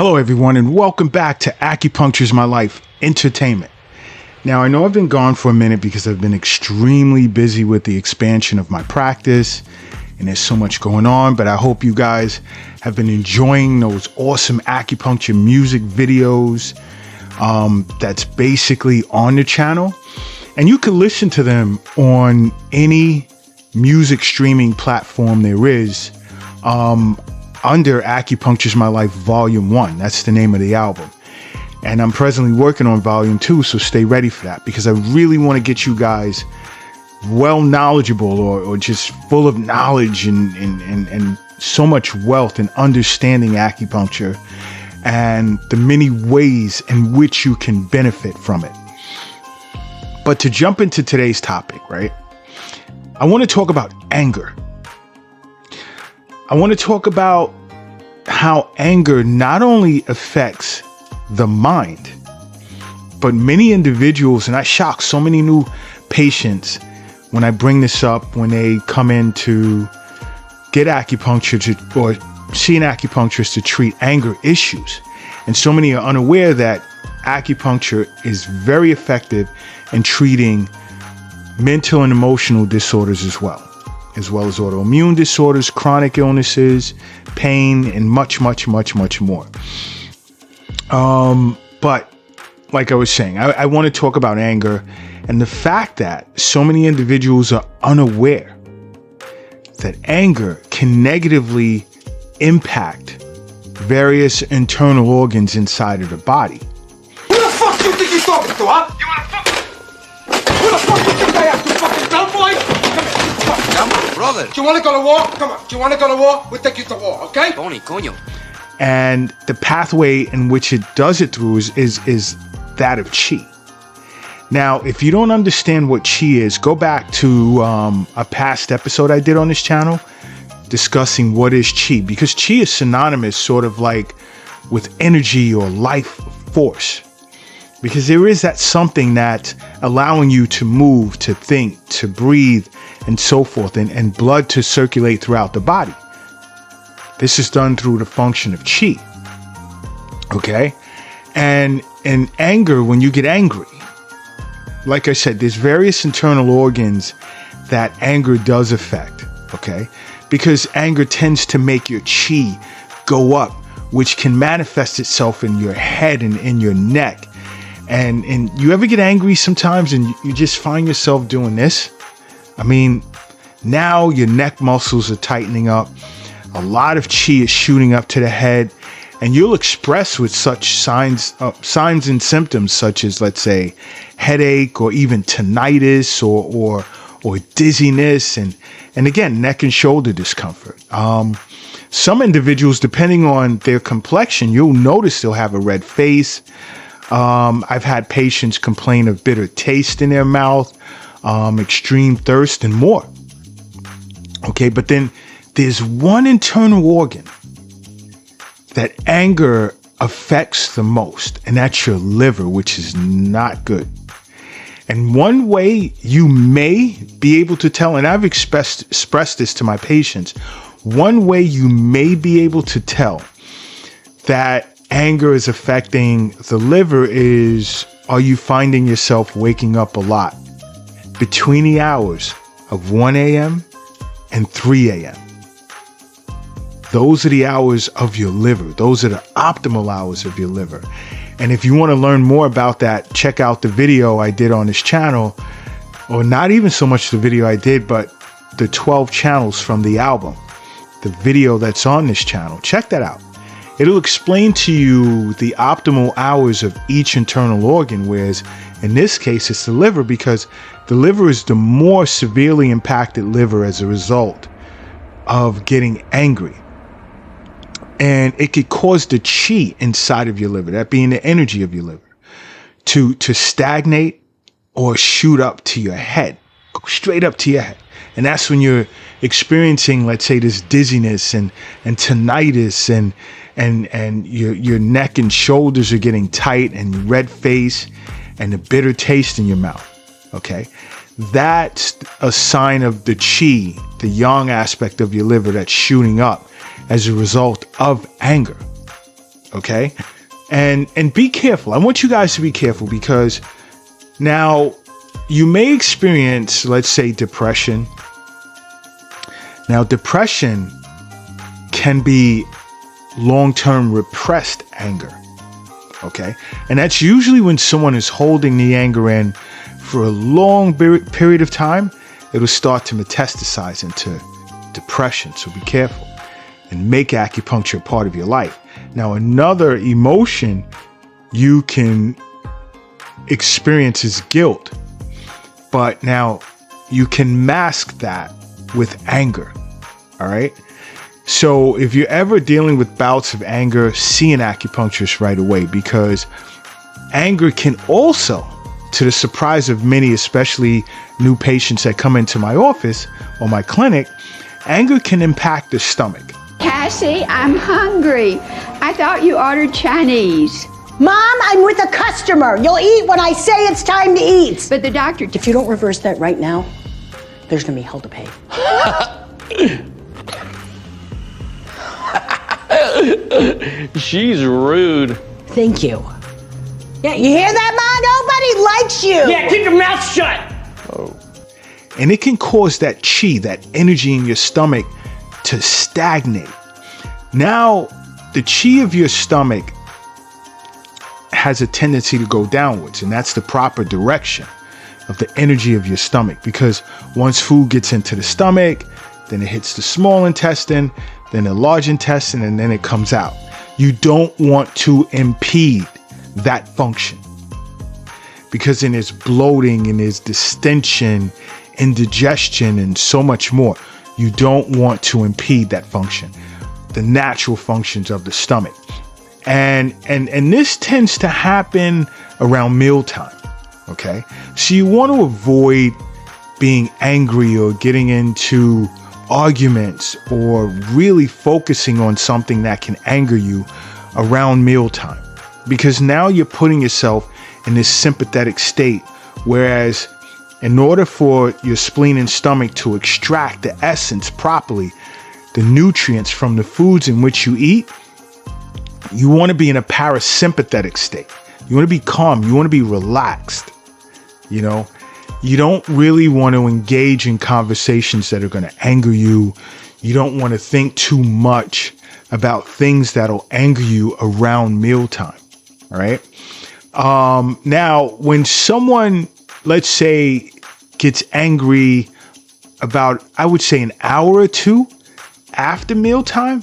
Hello, everyone, and welcome back to Acupuncture Is My Life Entertainment. Now, I know I've been gone for a minute because I've been extremely busy with the expansion of my practice, and there's so much going on, but I hope you guys have been enjoying those awesome acupuncture music videos that's basically on the channel. And you can listen to them on any music streaming platform there is, under Acupuncture Is My Life Volume 1. That's the name of the album. And I'm presently working on Volume 2, so stay ready for that, because I really want to get you guys well knowledgeable or just full of knowledge and so much wealth and understanding acupuncture and the many ways in which you can benefit from it. But to jump into today's topic, right? I want to talk about anger. I want to talk about how anger not only affects the mind, but many individuals, and I shock so many new patients when I bring this up when they come in to get acupuncture or see an acupuncturist to treat anger issues. And so many are unaware that acupuncture is very effective in treating mental and emotional disorders as well as autoimmune disorders, chronic illnesses, pain, and much more. But like I was saying, I want to talk about anger and the fact that so many individuals are unaware that anger can negatively impact various internal organs inside of the body. Who the fuck do you think you're talking to, huh? You wanna fuck? Who the fuck do you think I am, you fucking dumb boy? Come here, Come on, brother. Do you wanna go to war? Come on. Do you wanna go to war? We'll take you to war, okay? Tony, coño. And the pathway in which it does it through is that of chi. Now, if you don't understand what chi is, go back to a past episode I did on this channel discussing what is chi, because chi is synonymous sort of like with energy or life force, because there is that something that's allowing you to move, to think, to breathe, and so forth, and blood to circulate throughout the body. This is done through the function of chi. Okay? And in anger, when you get angry, like I said, there's various internal organs that anger does affect. Okay? Because anger tends to make your chi go up, which can manifest itself in your head and in your neck. And you ever get angry sometimes and you just find yourself doing this? I mean, now your neck muscles are tightening up. A lot of chi is shooting up to the head, and you'll express with such signs and symptoms such as, let's say, headache or even tinnitus or dizziness, and again, neck and shoulder discomfort. Some individuals, depending on their complexion, you'll notice they'll have a red face. I've had patients complain of bitter taste in their mouth, extreme thirst, and more. Okay, but then there's one internal organ that anger affects the most, and that's your liver, which is not good. And one way you may be able to tell, and I've expressed this to my patients, one way you may be able to tell that anger is affecting the liver is, are you finding yourself waking up a lot between the hours of 1 a.m. and 3 a.m.? Those are the hours of your liver. Those are the optimal hours of your liver. And if you want to learn more about that, check out the video I did on this channel, or not even so much the video I did, but the 12 channels from the album, the video that's on this channel. Check that out. It'll explain to you the optimal hours of each internal organ, whereas in this case, it's the liver, because the liver is the more severely impacted liver as a result of getting angry. And it could cause the chi inside of your liver, that being the energy of your liver, to stagnate or shoot up to your head, straight up to your head. And that's when you're experiencing, let's say, this dizziness and tinnitus, and your neck and shoulders are getting tight, and red face, and a bitter taste in your mouth. Okay, that's a sign of the chi, the yang aspect of your liver, that's shooting up as a result of anger. Okay. And be careful. I want you guys to be careful because now you may experience, let's say, depression. Now, depression can be long-term repressed anger. Okay. And that's usually when someone is holding the anger in for a long period of time, it'll start to metastasize into depression. So be careful and make acupuncture a part of your life. Now, another emotion you can experience is guilt, but now you can mask that with anger. All right. So if you're ever dealing with bouts of anger, see an acupuncturist right away, because anger can also, to the surprise of many, especially new patients that come into my office or my clinic, anger can impact the stomach. Cassie, I'm hungry. I thought you ordered Chinese. Mom, I'm with a customer. You'll eat when I say it's time to eat. But the doctor... If you don't reverse that right now, there's gonna be hell to pay. She's rude. Thank you. Yeah, you hear that, Ma? Nobody likes you. Yeah, keep your mouth shut. And it can cause that chi, that energy in your stomach, to stagnate. Now, the chi of your stomach has a tendency to go downwards, and that's the proper direction of the energy of your stomach, because once food gets into the stomach, then it hits the small intestine, then the large intestine, and then it comes out. You don't want to impede that function, because then there's bloating and there's distension, indigestion, and so much more. You don't want to impede that function, the natural functions of the stomach. And this tends to happen around mealtime. Okay. So you want to avoid being angry or getting into arguments or really focusing on something that can anger you around mealtime, because now you're putting yourself in this sympathetic state. Whereas in order for your spleen and stomach to extract the essence properly, the nutrients from the foods in which you eat, you want to be in a parasympathetic state. You want to be calm. You want to be relaxed. You know, you don't really want to engage in conversations that are going to anger you. You don't want to think too much about things that'll anger you around mealtime. All right. Now, when someone, let's say, gets angry about, I would say, an hour or two after mealtime,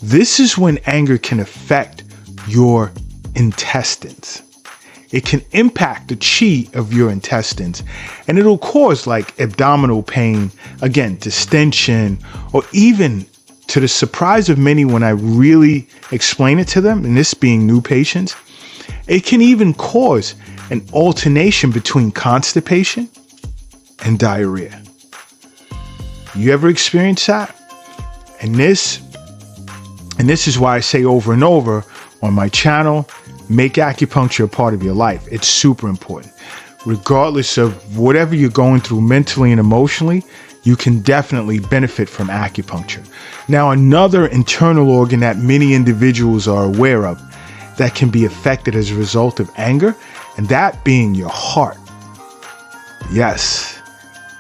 this is when anger can affect your intestines. It can impact the chi of your intestines, and it'll cause like abdominal pain, again, distension, or even, to the surprise of many when I really explain it to them, and this being new patients, it can even cause an alternation between constipation and diarrhea. You ever experienced that? And this is why I say over and over on my channel, make acupuncture a part of your life. It's super important. Regardless of whatever you're going through mentally and emotionally, you can definitely benefit from acupuncture. Now, another internal organ that many individuals are aware of that can be affected as a result of anger, and that being your heart. Yes,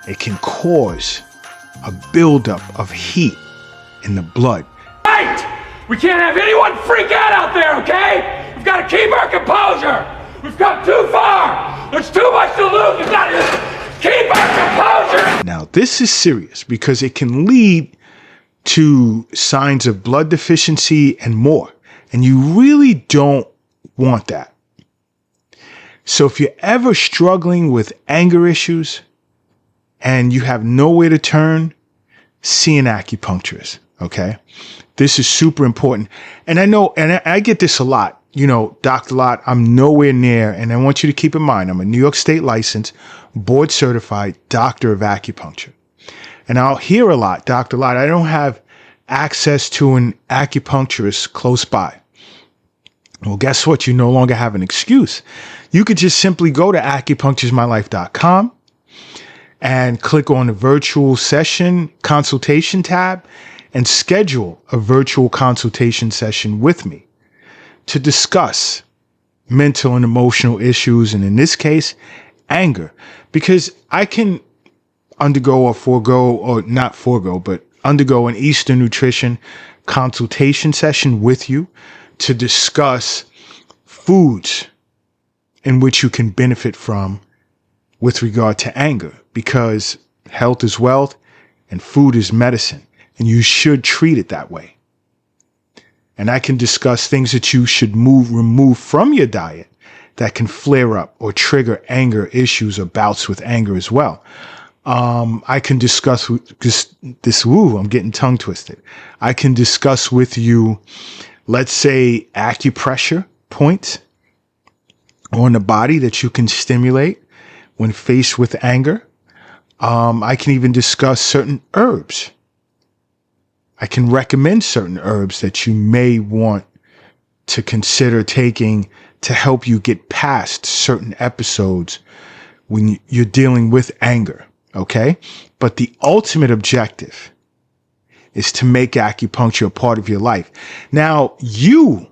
it can cause a buildup of heat in the blood. Right! We can't have anyone freak out there, okay? We've got to keep our composure. We've come too far. There's too much to lose. We've got to keep our composure. Now, this is serious because it can lead to signs of blood deficiency and more. And you really don't want that. So if you're ever struggling with anger issues and you have nowhere to turn, see an acupuncturist. Okay. This is super important. And I know, and I get this a lot, you know, Dr. Lott, I'm nowhere near, and I want you to keep in mind, I'm a New York State licensed, board certified doctor of acupuncture. And I'll hear a lot, Dr. Lott, I don't have access to an acupuncturist close by. Well, guess what? You no longer have an excuse. You could just simply go to acupunctureismylife.com and click on the virtual session consultation tab and schedule a virtual consultation session with me. to discuss mental and emotional issues, and in this case, anger, because I can undergo an Eastern nutrition consultation session with you to discuss foods in which you can benefit from with regard to anger, because health is wealth and food is medicine, and you should treat it that way. And I can discuss things that you should remove from your diet that can flare up or trigger anger issues or bouts with anger as well. I can discuss I'm getting tongue twisted. I can discuss with you, let's say, acupressure points on the body that you can stimulate when faced with anger. I can even discuss certain herbs. I can recommend certain herbs that you may want to consider taking to help you get past certain episodes when you're dealing with anger, okay? But the ultimate objective is to make acupuncture a part of your life. Now, you,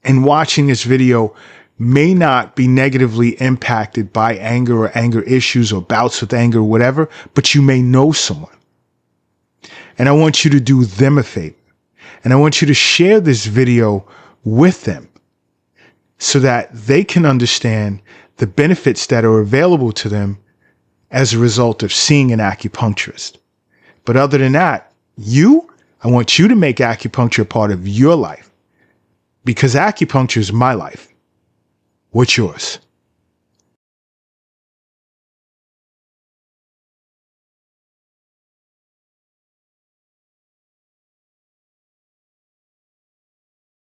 in watching this video, may not be negatively impacted by anger or anger issues or bouts with anger or whatever, but you may know someone. And I want you to do them a favor. And I want you to share this video with them so that they can understand the benefits that are available to them as a result of seeing an acupuncturist. But other than that, I want you to make acupuncture a part of your life, because acupuncture is my life. What's yours?